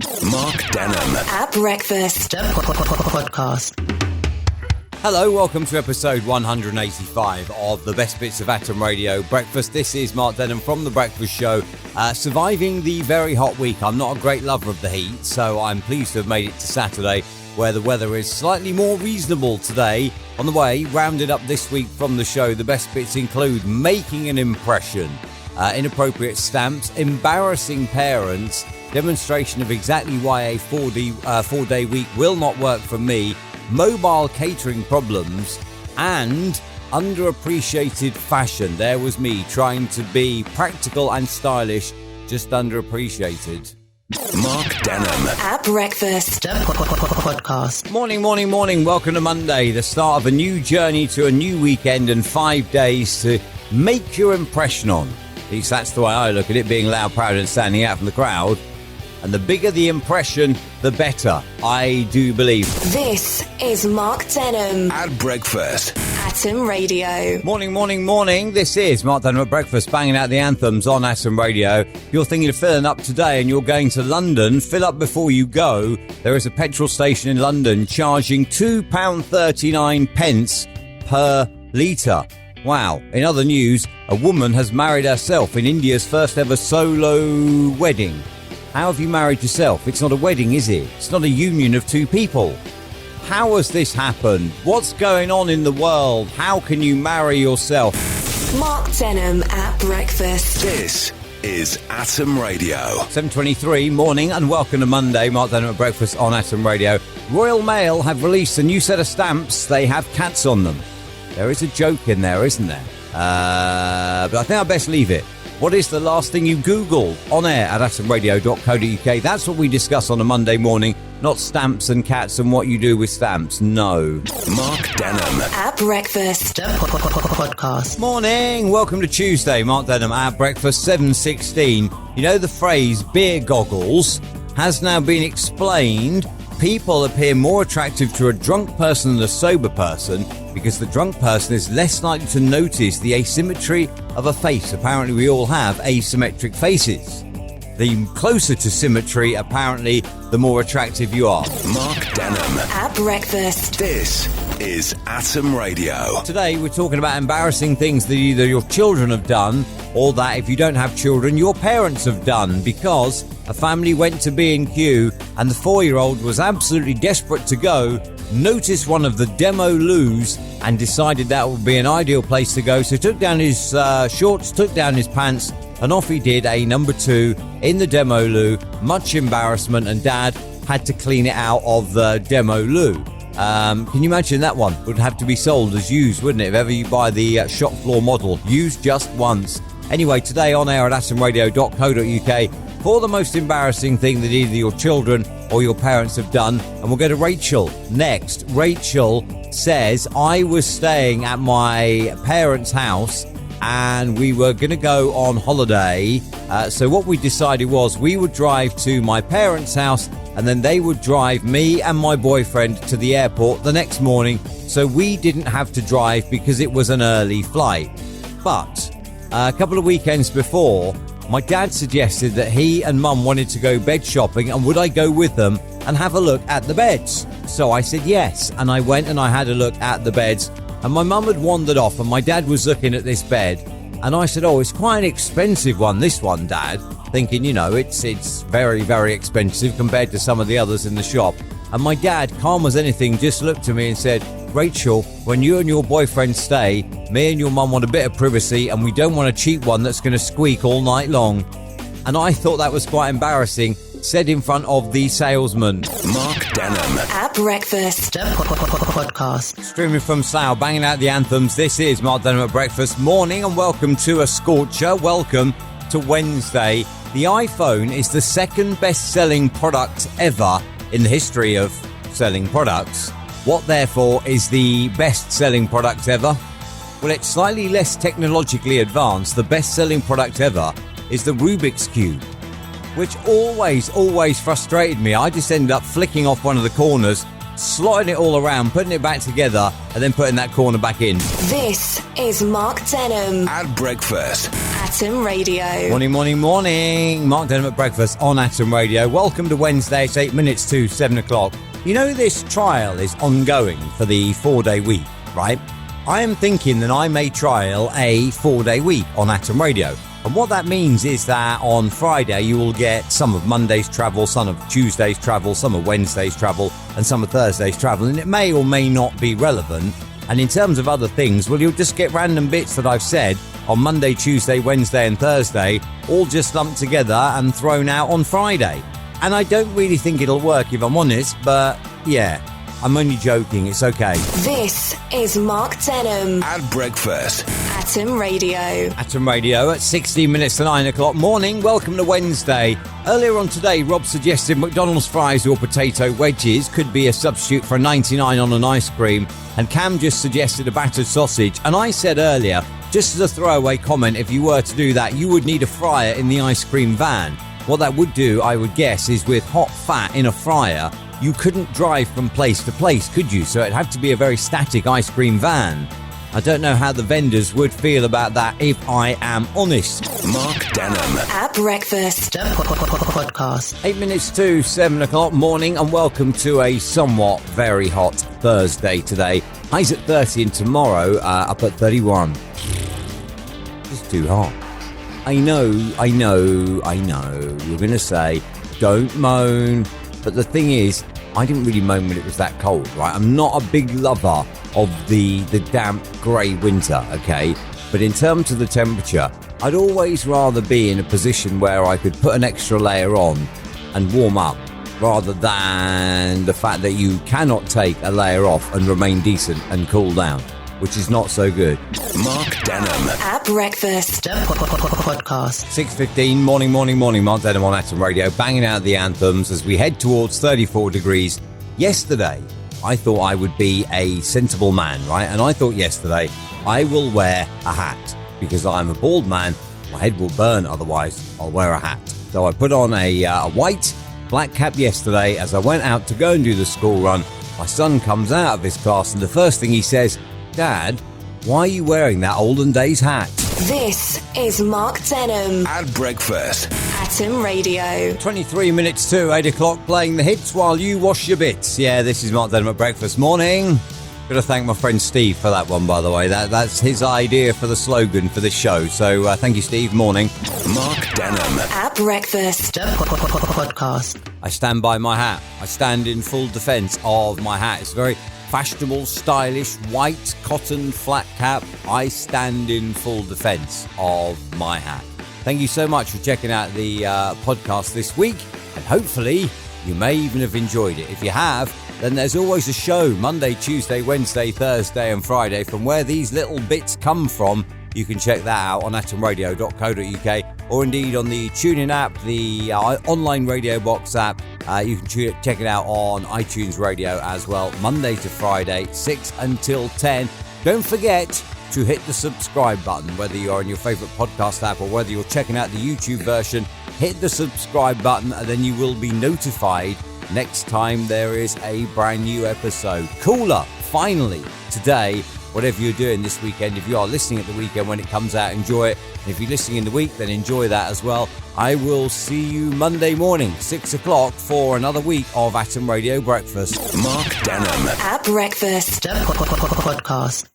Mark Denholm at Breakfast Podcast. Hello, welcome to episode 185 of the best bits of Atom Radio Breakfast. This is Mark Denholm from The Breakfast Show, surviving the very hot week. I'm not a great lover of the heat, so I'm pleased to have made it to Saturday, where the weather is slightly more reasonable today. On the way, rounded up this week from the show, the best bits include making an impression, inappropriate stamps, embarrassing parents, demonstration of exactly why a four-day week will not work for me, mobile catering problems, and underappreciated fashion. There was me trying to be practical and stylish, just underappreciated. Mark Denholm at Breakfast Podcast. Morning. Welcome to Monday, the start of a new journey to a new weekend and 5 days to make your impression on. At least that's the way I look at it, being loud, proud and standing out from the crowd. And the bigger the impression, the better, I do believe. This is Mark Denholm at Breakfast. Atom Radio. Morning. This is Mark Denholm at Breakfast, banging out the anthems on Atom Radio. If you're thinking of filling up today and you're going to London, fill up before you go. There is a petrol station in London charging £2.39 per litre. Wow. In other news, a woman has married herself in India's first ever solo wedding. How have you married yourself? It's not a wedding, is it? It's not a union of two people. How has this happened? What's going on in the world? How can you marry yourself? Mark Denholm at Breakfast. This is Atom Radio. 7:23 morning and welcome to Monday. Mark Denholm at Breakfast on Atom Radio. Royal Mail have released a new set of stamps. They have cats on them. There is a joke in there, isn't there? But I think I'll best leave it. What is the last thing you Googled? On air at atomradio.co.uk. That's what we discuss on a Monday morning, not stamps and cats and what you do with stamps. No. Mark Denholm at Breakfast Podcast. Morning. Welcome to Tuesday. Mark Denholm at Breakfast, 7:16. You know the phrase beer goggles has now been explained. People appear more attractive to a drunk person than a sober person because the drunk person is less likely to notice the asymmetry of a face. Apparently, we all have asymmetric faces. The closer to symmetry, apparently, the more attractive you are. Mark Denholm at Breakfast. This is Atom Radio. Today, we're talking about embarrassing things that either your children have done or that, if you don't have children, your parents have done, because a family went to B&Q and the 4-year-old was absolutely desperate to go, noticed one of the demo loos and decided that would be an ideal place to go. So took down his shorts, took down his pants, and off he did, a number 2 in the demo loo. Much embarrassment, and Dad had to clean it out of the demo loo. Can you imagine that one? Would have to be sold as used, wouldn't it? If ever you buy the shop floor model, used just once. Anyway, today on air at atomradio.co.uk for the most embarrassing thing that either your children or your parents have done. And we'll go to Rachel next. Rachel says, I was staying at my parents' house and we were going to go on holiday. So what we decided was we would drive to my parents' house and then they would drive me and my boyfriend to the airport the next morning. So we didn't have to drive because it was an early flight. But a couple of weekends before, my dad suggested that he and Mum wanted to go bed shopping and would I go with them and have a look at the beds. So I said yes, and I went and I had a look at the beds, and my mum had wandered off and my dad was looking at this bed, and I said, oh, it's quite an expensive one, this one, Dad, thinking, you know, it's very, very expensive compared to some of the others in the shop. And my dad, calm as anything, just looked at me and said, Rachel, when you and your boyfriend stay, me and your mum want a bit of privacy and we don't want a cheap one that's going to squeak all night long. And I thought that was quite embarrassing, said in front of the salesman. Mark Denholm at Breakfast Podcast. Streaming from Slough, banging out the anthems. This is Mark Denholm at Breakfast. Morning and welcome to a scorcher. Welcome to Wednesday. The iPhone is the second best-selling product ever in the history of selling products. What, therefore, is the best-selling product ever? Well, it's slightly less technologically advanced. The best-selling product ever is the Rubik's Cube, which always frustrated me. I just ended up flicking off one of the corners, slotting it all around, putting it back together, and then putting that corner back in. This is Mark Denholm at Breakfast Atom Radio. Morning. Mark Denholm at breakfast on Atom Radio. Welcome to Wednesday. It's 8 minutes to 7 o'clock. You know, this trial is ongoing for the 4-day week, right? I am thinking that I may trial a 4-day week on Atom Radio. And what that means is that on Friday you will get some of Monday's travel, some of Tuesday's travel, some of Wednesday's travel, and some of Thursday's travel. And it may or may not be relevant. And in terms of other things, well, you'll just get random bits that I've said on Monday, Tuesday, Wednesday, and Thursday, all just lumped together and thrown out on Friday. And I don't really think it'll work if I'm honest, but yeah, I'm only joking. It's okay. This is Mark Denholm At breakfast. Atom Radio. Atom Radio at 16 minutes to 9 o'clock. Morning, welcome to Wednesday. Earlier on today, Rob suggested McDonald's fries or potato wedges could be a substitute for a 99 on an ice cream, and Cam just suggested a battered sausage. And I said earlier, just as a throwaway comment, if you were to do that, you would need a fryer in the ice cream van. What that would do, I would guess, is with hot fat in a fryer, you couldn't drive from place to place, could you? So it'd have to be a very static ice cream van. I don't know how the vendors would feel about that, if I am honest. Mark Denholm. At breakfast. Podcast. 8 minutes to 7 o'clock. Morning, and welcome to a somewhat very hot Thursday today. Highs at 30 and tomorrow up at 31. It's too hot. I know. You're going to say, don't moan. But the thing is, I didn't really moan when it was that cold, right? I'm not a big lover of the damp grey winter, okay? But in terms of the temperature, I'd always rather be in a position where I could put an extra layer on and warm up, rather than the fact that you cannot take a layer off and remain decent and cool down, which is not so good. Mark Denholm. At breakfast. Podcast. 6:15, morning, Mark Denholm on Atom Radio, banging out the anthems as we head towards 34 degrees. Yesterday, I thought I would be a sensible man, right? And I thought yesterday, I will wear a hat, because I'm a bald man, my head will burn otherwise, I'll wear a hat. So I put on a white, black cap yesterday as I went out to go and do the school run. My son comes out of his class and the first thing he says, Dad, why are you wearing that olden days hat? This is Mark Denholm. At breakfast. Atom Radio. 23 minutes to 8 o'clock, playing the hits while you wash your bits. Yeah, this is Mark Denholm at breakfast. Morning. Got to thank my friend Steve for that one, by the way. That's his idea for the slogan for this show. So thank you, Steve. Morning. Mark Denholm. At breakfast. Podcast. I stand by my hat. I stand in full defence of my hat. It's very fashionable, stylish, white cotton flat cap. I stand in full defence of my hat. Thank you so much for checking out the podcast this week, and hopefully you may even have enjoyed it. If you have, then there's always a show Monday, Tuesday, Wednesday, Thursday and Friday. From where these little bits come from, you can check that out on atomradio.co.uk, or indeed on the TuneIn app, the online radio box app. You can check it out on iTunes Radio as well, Monday to Friday, 6 until 10. Don't forget to hit the subscribe button, whether you're on your favourite podcast app or whether you're checking out the YouTube version. Hit the subscribe button and then you will be notified next time there is a brand new episode. Cooler, finally, today. Whatever you're doing this weekend, if you are listening at the weekend when it comes out, enjoy it. And if you're listening in the week, then enjoy that as well. I will see you Monday morning, 6 o'clock, for another week of Atom Radio Breakfast. Mark Denholm. At breakfast. Podcast.